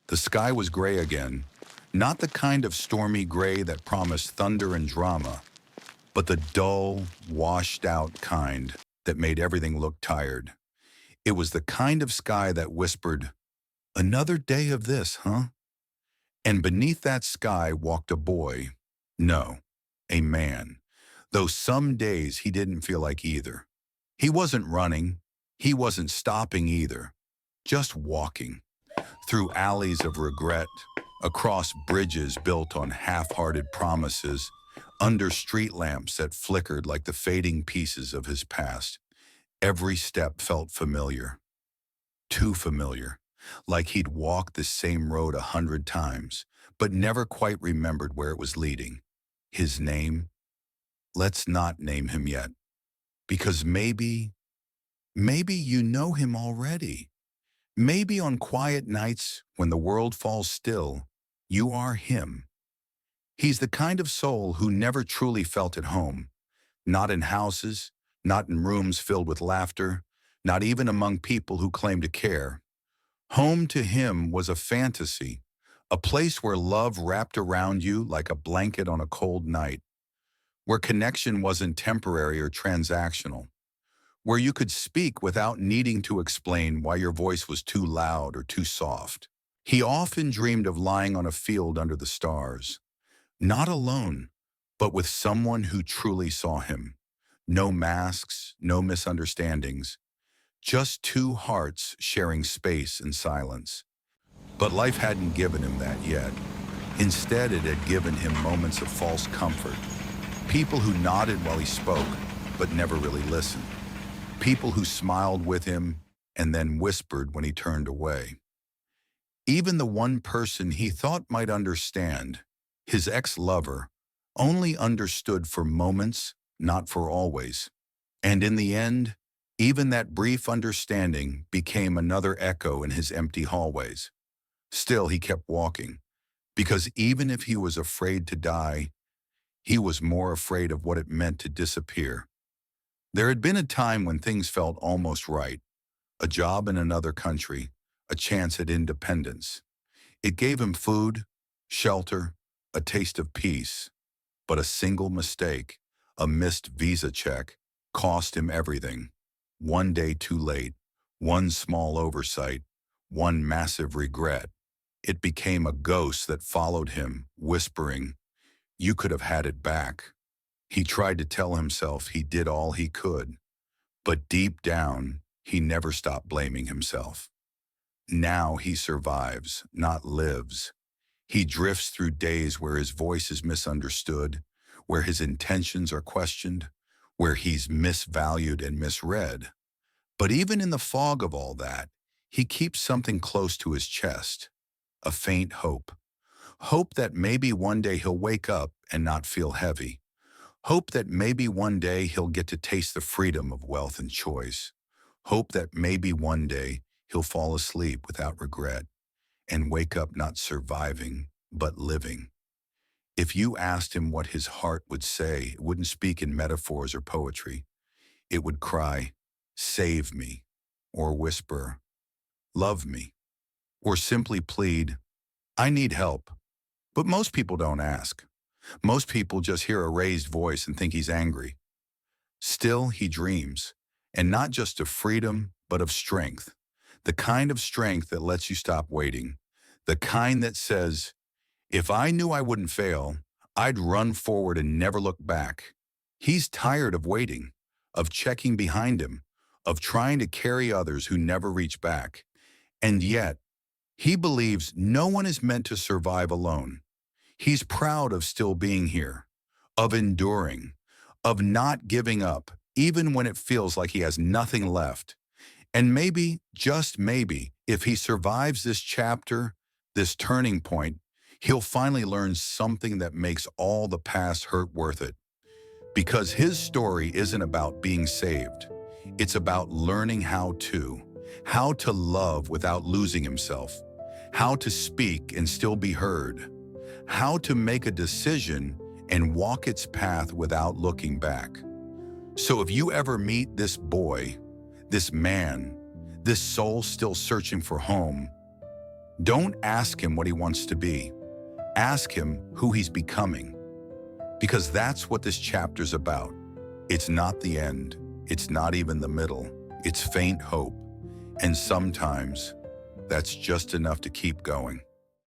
The sky was gray again, not the kind of stormy gray that promised thunder and drama, but the dull, washed-out kind that made everything look tired. It was the kind of sky that whispered, "Another day of this, huh?" And beneath that sky walked a boy. No, a man. Though some days he didn't feel like either. He wasn't running. He wasn't stopping either. Just walking. Through alleys of regret, across bridges built on half-hearted promises, under street lamps that flickered like the fading pieces of his past. Every step felt familiar. Too familiar. Like he'd walked the same road 100 times, but never quite remembered where it was leading. His name? Let's not name him yet. Because maybe you know him already. Maybe on quiet nights when the world falls still, you are him. He's the kind of soul who never truly felt at home. Not in houses, not in rooms filled with laughter, not even among people who claim to care. Home to him was a fantasy, a place where love wrapped around you like a blanket on a cold night, where connection wasn't temporary or transactional, where you could speak without needing to explain why your voice was too loud or too soft. He often dreamed of lying on a field under the stars, not alone, but with someone who truly saw him. No masks, no misunderstandings, just two hearts sharing space and silence. But life hadn't given him that yet. Instead, it had given him moments of false comfort. People who nodded while he spoke, but never really listened. People who smiled with him and then whispered when he turned away. Even the one person he thought might understand, his ex-lover, only understood for moments, not for always. And in the end, even that brief understanding became another echo in his empty hallways. Still, he kept walking, because even if he was afraid to die, he was more afraid of what it meant to disappear. There had been a time when things felt almost right. A job in another country, a chance at independence. It gave him food, shelter, a taste of peace. But a single mistake, a missed visa check, cost him everything. One day too late, one small oversight, one massive regret. It became a ghost that followed him, whispering, "You could have had it back." He tried to tell himself he did all he could, but deep down, he never stopped blaming himself. Now he survives, not lives. He drifts through days where his voice is misunderstood, where his intentions are questioned, where he's misvalued and misread. But even in the fog of all that, he keeps something close to his chest, a faint hope. Hope that maybe one day he'll wake up and not feel heavy. Hope that maybe one day he'll get to taste the freedom of wealth and choice. Hope that maybe one day he'll fall asleep without regret and wake up not surviving, but living. If you asked him what his heart would say, it wouldn't speak in metaphors or poetry. It would cry, "Save me," or whisper, "Love me," or simply plead, "I need help." But most people don't ask. Most people just hear a raised voice and think he's angry. Still, he dreams, and not just of freedom, but of strength. The kind of strength that lets you stop waiting. The kind that says, "If I knew I wouldn't fail, I'd run forward and never look back." He's tired of waiting, of checking behind him, of trying to carry others who never reach back. And yet, he believes no one is meant to survive alone. He's proud of still being here, of enduring, of not giving up, even when it feels like he has nothing left. And maybe, just maybe, if he survives this chapter, this turning point, he'll finally learn something that makes all the past hurt worth it. Because his story isn't about being saved. It's about learning how to love without losing himself, how to speak and still be heard, how to make a decision and walk its path without looking back. So if you ever meet this boy, this man, this soul still searching for home, Don't ask him what he wants to be. Ask him who he's becoming. Because that's what this chapter's about. It's not the end. It's not even the middle. It's faint hope. And sometimes that's just enough to keep going.